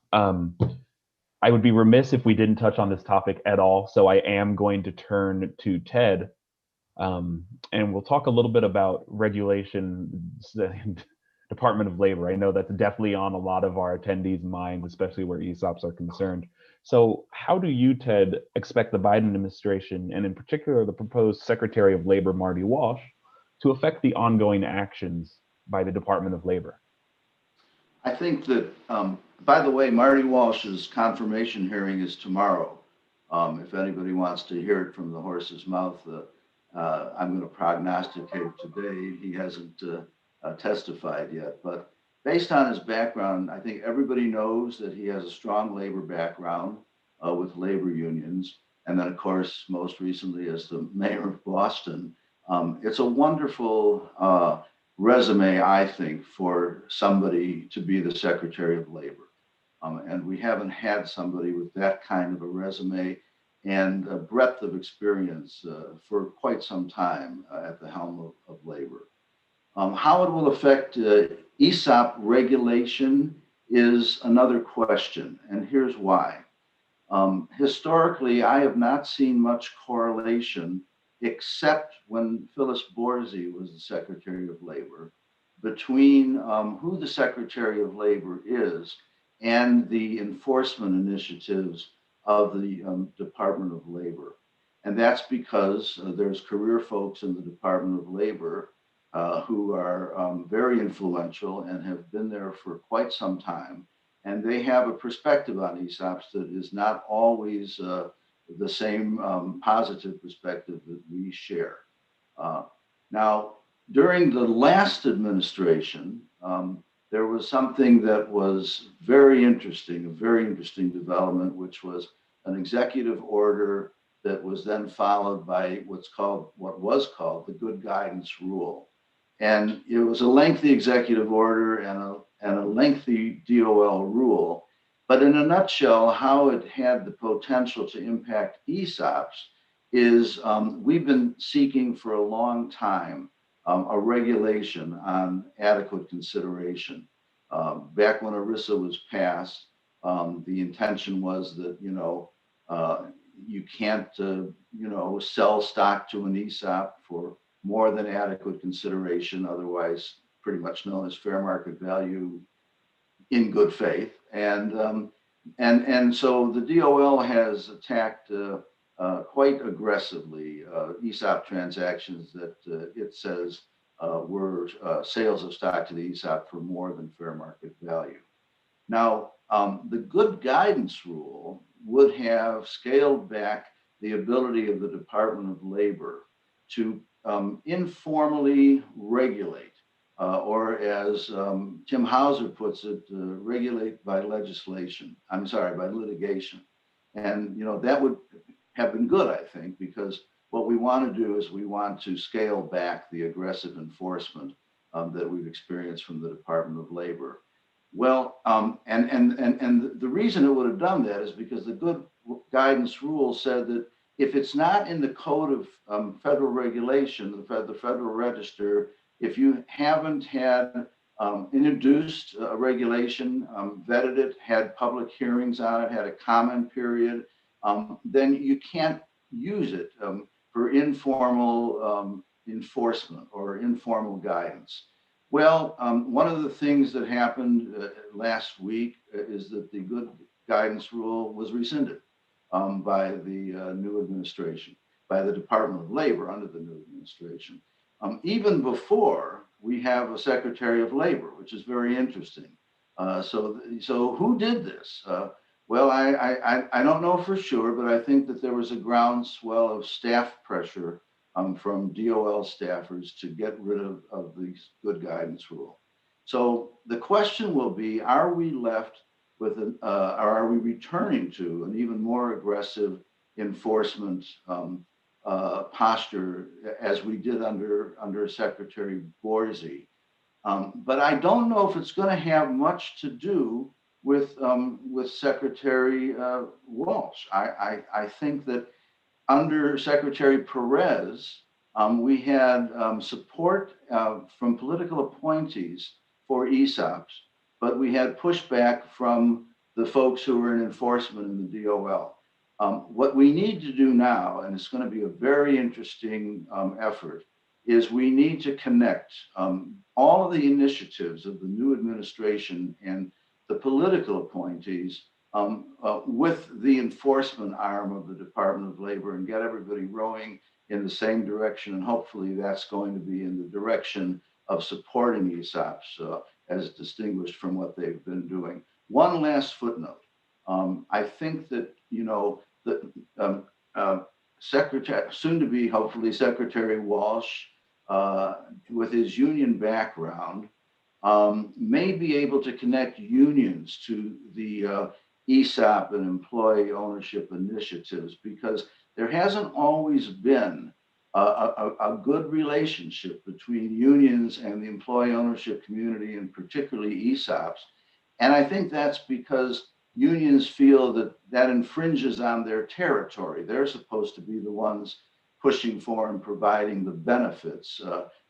I would be remiss if we didn't touch on this topic at all. So I am going to turn to Ted, and we'll talk a little bit about regulations, Department of Labor. I know that's definitely on a lot of our attendees' minds, especially where ESOPs are concerned. So how do you, Ted, expect the Biden administration, and in particular the proposed Secretary of Labor, Marty Walsh, to affect the ongoing actions by the Department of Labor? I think that, by the way, Marty Walsh's confirmation hearing is tomorrow. If anybody wants to hear it from the horse's mouth, I'm going to prognosticate today. He hasn't testified yet, but based on his background, I think everybody knows that he has a strong labor background with labor unions. And then, of course, most recently as the mayor of Boston. It's a wonderful resume, I think, for somebody to be the Secretary of Labor. And we haven't had somebody with that kind of a resume and a breadth of experience for quite some time at the helm of labor. How it will affect ESOP regulation is another question, and here's why. Historically, I have not seen much correlation, except when Phyllis Borsey was the Secretary of Labor, between who the Secretary of Labor is and the enforcement initiatives of the Department of Labor. And that's because there's career folks in the Department of Labor who are very influential and have been there for quite some time. And they have a perspective on ESOPs that is not always the same positive perspective that we share. Now, during the last administration, there was something that was very interesting, a very interesting development, which was an executive order that was then followed by what was called the Good Guidance Rule. And it was a lengthy executive order and a lengthy DOL rule. But in a nutshell, how it had the potential to impact ESOPs is we've been seeking for a long time a regulation on adequate consideration. Back when ERISA was passed, the intention was that, you can't, sell stock to an ESOP for more than adequate consideration, otherwise pretty much known as fair market value in good faith. And so the DOL has attacked quite aggressively ESOP transactions that it says were sales of stock to the ESOP for more than fair market value. Now, the Good Guidance Rule would have scaled back the ability of the Department of Labor to informally regulate, or as Tim Hauser puts it, regulate by litigation. And, that would have been good, I think, because what we want to do is we want to scale back the aggressive enforcement that we've experienced from the Department of Labor. Well, and the reason it would have done that is because the Good Guidance Rule said that if it's not in the Code of Federal Regulation, the Federal Register, if you haven't had introduced a regulation, vetted it, had public hearings on it, had a comment period, then you can't use it for informal enforcement or informal guidance. Well, one of the things that happened last week is that the Good Guidance Rule was rescinded by the new administration, by the Department of Labor under the new administration. Even before we have a Secretary of Labor, which is very interesting. So who did this? Well, I don't know for sure, but I think that there was a groundswell of staff pressure from DOL staffers to get rid of the Good Guidance Rule. So the question will be, are we left with or are we returning to an even more aggressive enforcement posture as we did under Secretary Borzi. But I don't know if it's going to have much to do with Secretary Walsh. I think that under Secretary Perez, we had support from political appointees for ESOPs, but we had pushback from the folks who were in enforcement in the DOL. What we need to do now, and it's going to be a very interesting effort, is we need to connect all of the initiatives of the new administration and the political appointees with the enforcement arm of the Department of Labor and get everybody rowing in the same direction. And hopefully that's going to be in the direction of supporting ESOPs as distinguished from what they've been doing. One last footnote. I think that, you know, the Secretary, soon to be hopefully Secretary Walsh, with his union background, may be able to connect unions to the ESOP and employee ownership initiatives, because there hasn't always been a good relationship between unions and the employee ownership community, and particularly ESOPs. And I think that's because unions feel that that infringes on their territory. They're supposed to be the ones pushing for and providing the benefits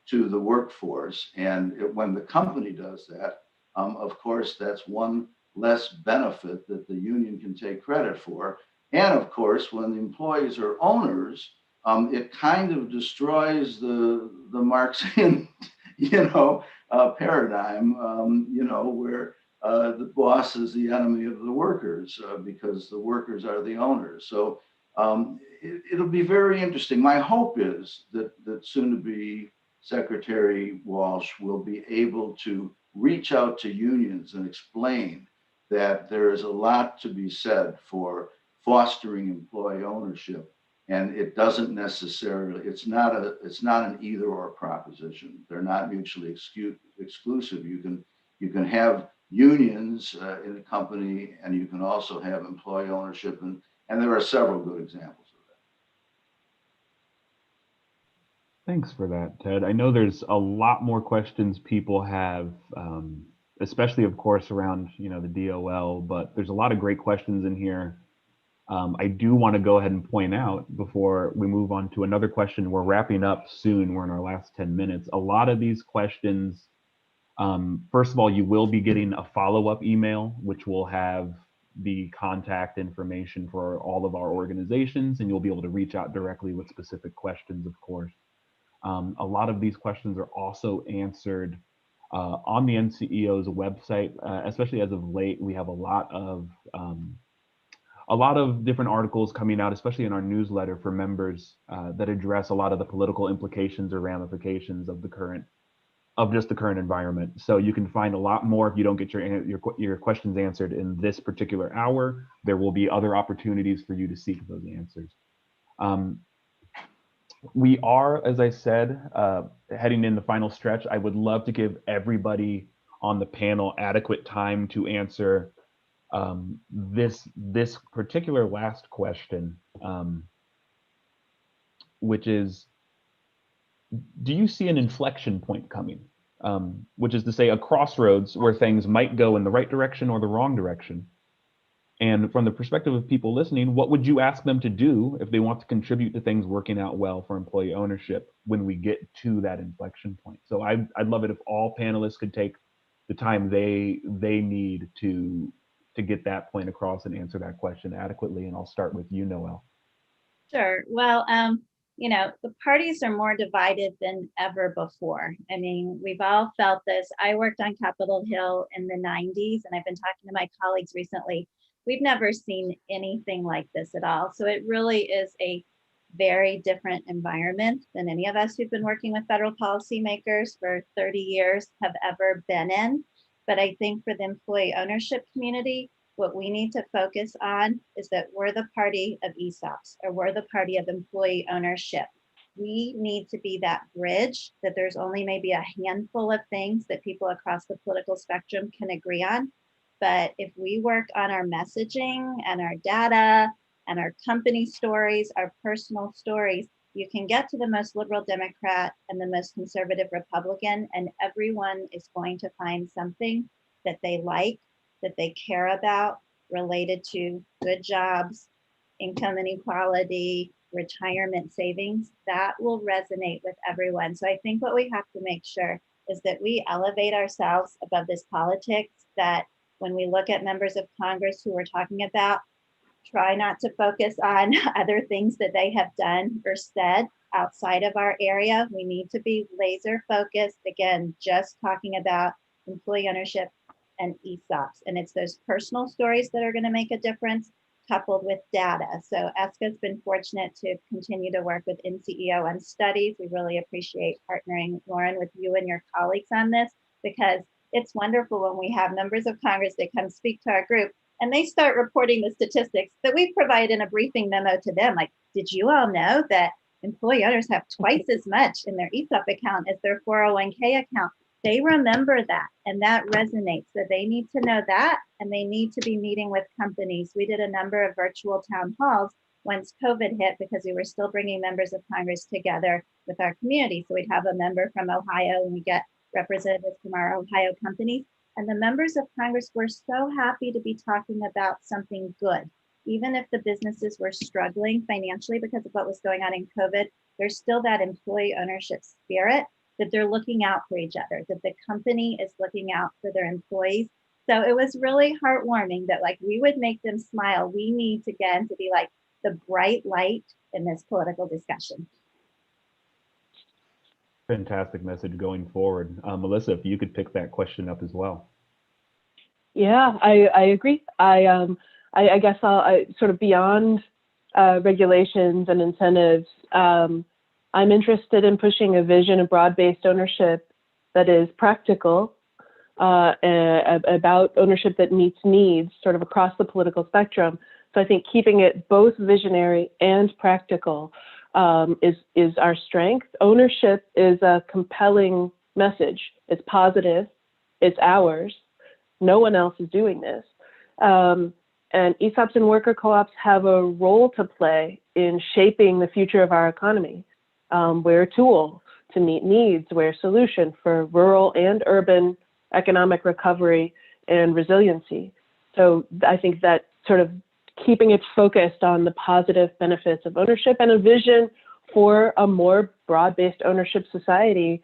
to the workforce. And when the company does that, of course, that's one less benefit that the union can take credit for. And of course, when the employees are owners, it kind of destroys the Marxian, paradigm, where the boss is the enemy of the workers because the workers are the owners. So it'll be very interesting. My hope is that soon to be Secretary Walsh will be able to reach out to unions and explain that there is a lot to be said for fostering employee ownership, and it doesn't necessarily, it's not an either or proposition. They're not mutually exclusive. You can have unions in a company, and you can also have employee ownership, and there are several good examples of that. Thanks for that, Ted. I know there's a lot more questions people have, especially, of course, around the DOL, but there's a lot of great questions in here. I do want to go ahead and point out before we move on to another question. We're wrapping up soon. We're in our last 10 minutes. A lot of these questions, first of all, you will be getting a follow-up email, which will have the contact information for all of our organizations, and you'll be able to reach out directly with specific questions, of course. A lot of these questions are also answered on the NCEO's website, especially as of late. We have a lot of different articles coming out, especially in our newsletter for members, that address a lot of the political implications or ramifications of the current environment. So you can find a lot more if you don't get your questions answered in this particular hour. There will be other opportunities for you to seek those answers. We are, as I said, heading in the final stretch. I would love to give everybody on the panel adequate time to answer this particular last question, which is, do you see an inflection point coming? Which is to say, a crossroads where things might go in the right direction or the wrong direction. And from the perspective of people listening, what would you ask them to do if they want to contribute to things working out well for employee ownership when we get to that inflection point? So I'd love it if all panelists could take the time they need to get that point across and answer that question adequately. And I'll start with you, Noelle. Sure. Well, the parties are more divided than ever before. I mean, we've all felt this. I worked on Capitol Hill in the 90s, and I've been talking to my colleagues recently. We've never seen anything like this at all. So it really is a very different environment than any of us who've been working with federal policymakers for 30 years have ever been in. But I think for the employee ownership community, what we need to focus on is that we're the party of ESOPs, or we're the party of employee ownership. We need to be that bridge, that there's only maybe a handful of things that people across the political spectrum can agree on. But if we work on our messaging and our data and our company stories, our personal stories, You can get to the most liberal Democrat and the most conservative Republican, and everyone is going to find something that they like, that they care about, related to good jobs, income inequality, retirement savings. That will resonate with everyone. So I think what we have to make sure is that we elevate ourselves above this politics, that when we look at members of Congress who we're talking about, try not to focus on other things that they have done or said outside of our area. We need to be laser focused, again, just talking about employee ownership and ESOPs. And it's those personal stories that are going to make a difference, coupled with data. So ESCA's been fortunate to continue to work with NCEO on studies. We really appreciate partnering, Lauren, with you and your colleagues on this, because it's wonderful when we have members of Congress that come speak to our group and they start reporting the statistics that we provide in a briefing memo to them. Like, did you all know that employee owners have twice as much in their ESOP account as their 401k account? They remember that, and that resonates. So they need to know that, and they need to be meeting with companies. We did a number of virtual town halls once COVID hit, because we were still bringing members of Congress together with our community. So we'd have a member from Ohio, and we get representatives from our Ohio companies. And the members of Congress were so happy to be talking about something good. Even if the businesses were struggling financially because of what was going on in COVID, there's still that employee ownership spirit, that they're looking out for each other, that the company is looking out for their employees. So it was really heartwarming that, like, we would make them smile. We need to, again, to be like the bright light in this political discussion. Fantastic message going forward. Melissa, if you could pick that question up as well. Yeah, I agree. I guess I sort of beyond regulations and incentives. I'm interested in pushing a vision of broad-based ownership that is practical, about ownership that meets needs sort of across the political spectrum. So I think keeping it both visionary and practical is our strength. Ownership is a compelling message. It's positive. It's ours. No one else is doing this. And ESOPs and worker co-ops have a role to play in shaping the future of our economy. We're a tool to meet needs. We're a solution for rural and urban economic recovery and resiliency. So I think that sort of keeping it focused on the positive benefits of ownership and a vision for a more broad-based ownership society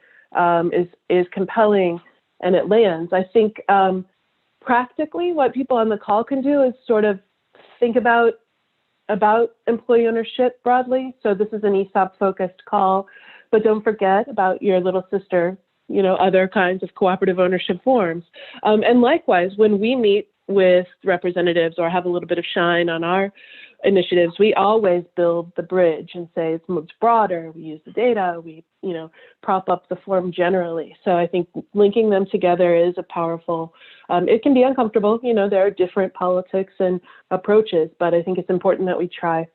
is compelling, and it lands. I think practically what people on the call can do is sort of think about employee ownership broadly. So this is an ESOP-focused call, but don't forget about your little sister, other kinds of cooperative ownership forms. And likewise, when we meet with representatives or have a little bit of shine on our initiatives, we always build the bridge and say it's much broader. We use the data, we prop up the form generally. So I think linking them together is a powerful, it can be uncomfortable, there are different politics and approaches, but I think it's important that we try.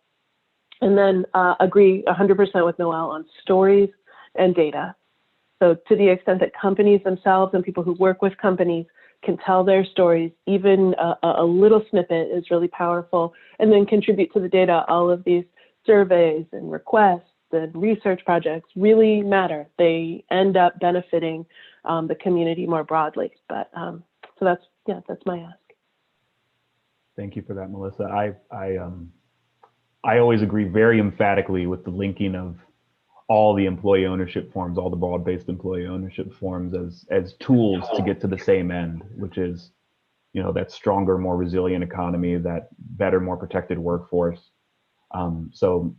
And then agree 100% with Noelle on stories and data. So to the extent that companies themselves and people who work with companies can tell their stories, even a little snippet is really powerful, and then contribute to the data. All of these surveys and requests and research projects really matter. They end up benefiting the community more broadly. But so that's my ask. Thank you for that, Melissa. I always agree very emphatically with the linking of all the employee ownership forms, all the broad-based employee ownership forms as tools to get to the same end, which is, that stronger, more resilient economy, that better, more protected workforce. So,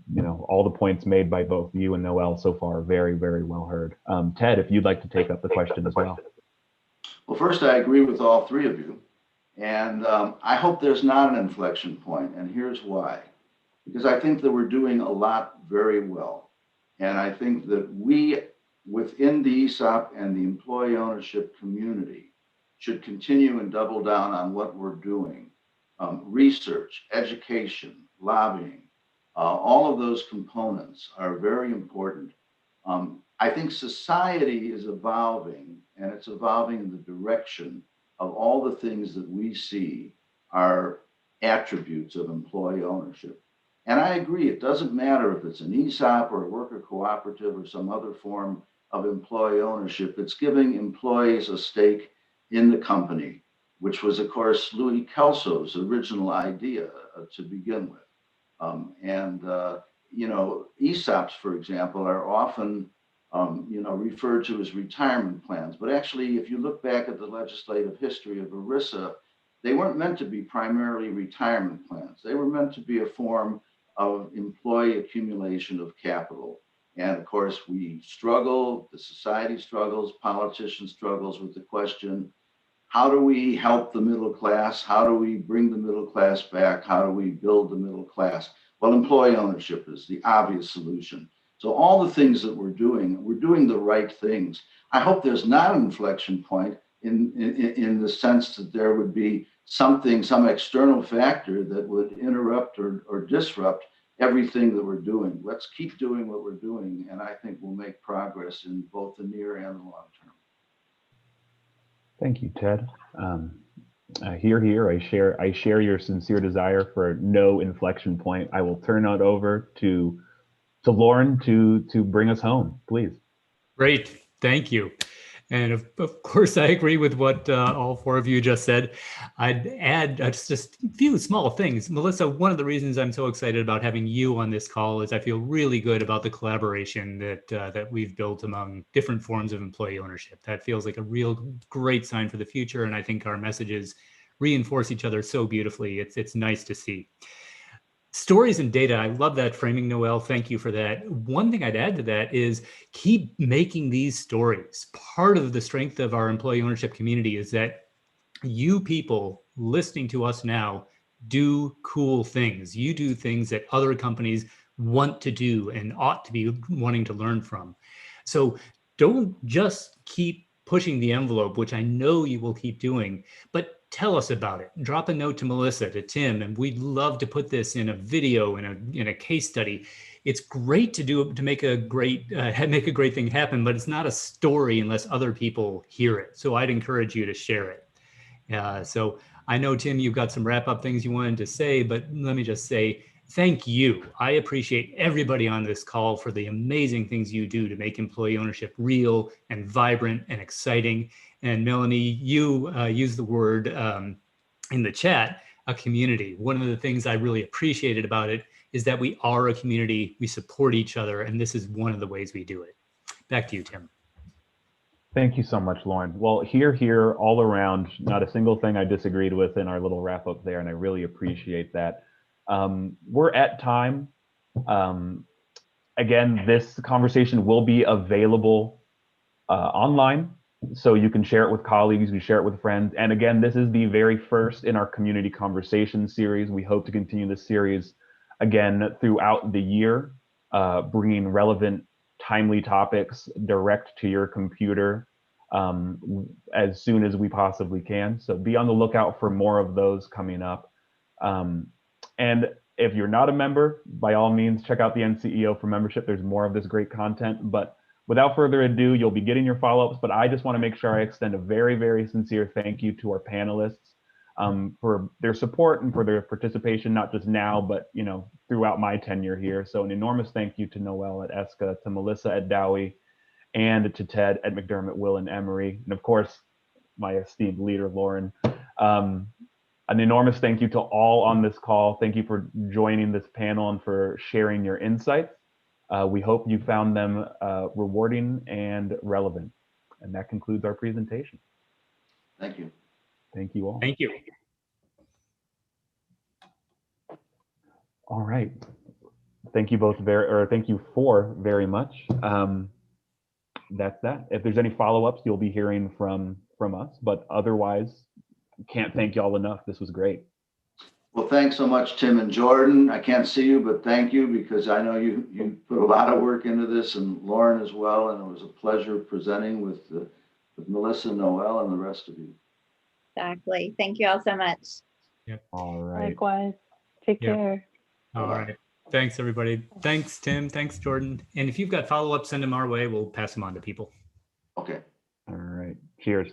all the points made by both you and Noelle so far are very, very well heard. Ted, if you'd like to take up the question as well. Well, first, I agree with all three of you. And I hope there's not an inflection point, and here's why. Because I think that we're doing a lot very well. And I think that we, within the ESOP and the employee ownership community, should continue and double down on what we're doing. Research, education, lobbying, all of those components are very important. I think society is evolving, and it's evolving in the direction of all the things that we see are attributes of employee ownership. And I agree, it doesn't matter if it's an ESOP or a worker cooperative or some other form of employee ownership. It's giving employees a stake in the company, which was, of course, Louis Kelso's original idea to begin with. ESOPs, for example, are often referred to as retirement plans. But actually, if you look back at the legislative history of ERISA, they weren't meant to be primarily retirement plans. They were meant to be a form of employee accumulation of capital. And of course, we struggle, the society struggles, politicians struggles with the question, how do we help the middle class? How do we bring the middle class back? How do we build the middle class? Well, employee ownership is the obvious solution. So all the things that we're doing the right things. I hope there's not an inflection point in the sense that there would be some external factor that would interrupt or disrupt everything that we're doing. Let's keep doing what we're doing, and I think we'll make progress in both the near and the long term. Thank you, Ted. Here, I share your sincere desire for no inflection point. I will turn it over to Lauren to bring us home, please. Great, thank you. And of course, I agree with what all four of you just said. I'd add just a few small things. Melissa, one of the reasons I'm so excited about having you on this call is I feel really good about the collaboration that we've built among different forms of employee ownership. That feels like a real great sign for the future. And I think our messages reinforce each other so beautifully. It's nice to see. Stories and data, I love that framing, Noel. Thank you for that. One thing I'd add to that is keep making these stories. Part of the strength of our employee ownership community is that you people listening to us now do cool things. You do things that other companies want to do and ought to be wanting to learn from. So don't just keep pushing the envelope, which I know you will keep doing, but tell us about it. Drop a note to Melissa, to Tim, and we'd love to put this in a video, in a case study. It's great to make a great thing happen, but it's not a story unless other people hear it. So I'd encourage you to share it. So I know, Tim, you've got some wrap-up things you wanted to say, but let me just say thank you. I appreciate everybody on this call for the amazing things you do to make employee ownership real and vibrant and exciting. And Melanie, you used the word in the chat, a community. One of the things I really appreciated about it is that we are a community, we support each other, and this is one of the ways we do it. Back to you, Tim. Thank you so much, Lauren. Well, here, all around, not a single thing I disagreed with in our little wrap up there, and I really appreciate that. We're at time. Again, this conversation will be available online, so you can share it with colleagues, you share it with friends. And again, this is the very first in our community conversation series. We hope to continue this series again throughout the year, bringing relevant, timely topics direct to your computer as soon as we possibly can. So be on the lookout for more of those coming up. And if you're not a member, by all means, check out the NCEO for membership. There's more of this great content. But without further ado, you'll be getting your follow-ups. But I just want to make sure I extend a very, very sincere thank you to our panelists for their support and for their participation, not just now, but throughout my tenure here. So an enormous thank you to Noel at ESCA, to Melissa at Dowie, and to Ted at McDermott, Will, and Emory, and of course, my esteemed leader, Lauren. An enormous thank you to all on this call. Thank you for joining this panel and for sharing your insights. We hope you found them rewarding and relevant. And that concludes our presentation. Thank you. Thank you all. Thank you. All right. Thank you both thank you for very much. That's that. If there's any follow-ups, you'll be hearing from us, but otherwise, can't thank y'all enough. This was great. Well, thanks so much, Tim and Jordan. I can't see you, but thank you, because I know you put a lot of work into this, and Lauren as well. And it was a pleasure presenting with Melissa, Noel, and the rest of you. Exactly. Thank you all so much. Yep. All right. Likewise. Take care. All right. Thanks, everybody. Thanks, Tim. Thanks, Jordan. And if you've got follow-up, send them our way. We'll pass them on to people. Okay. All right. Cheers.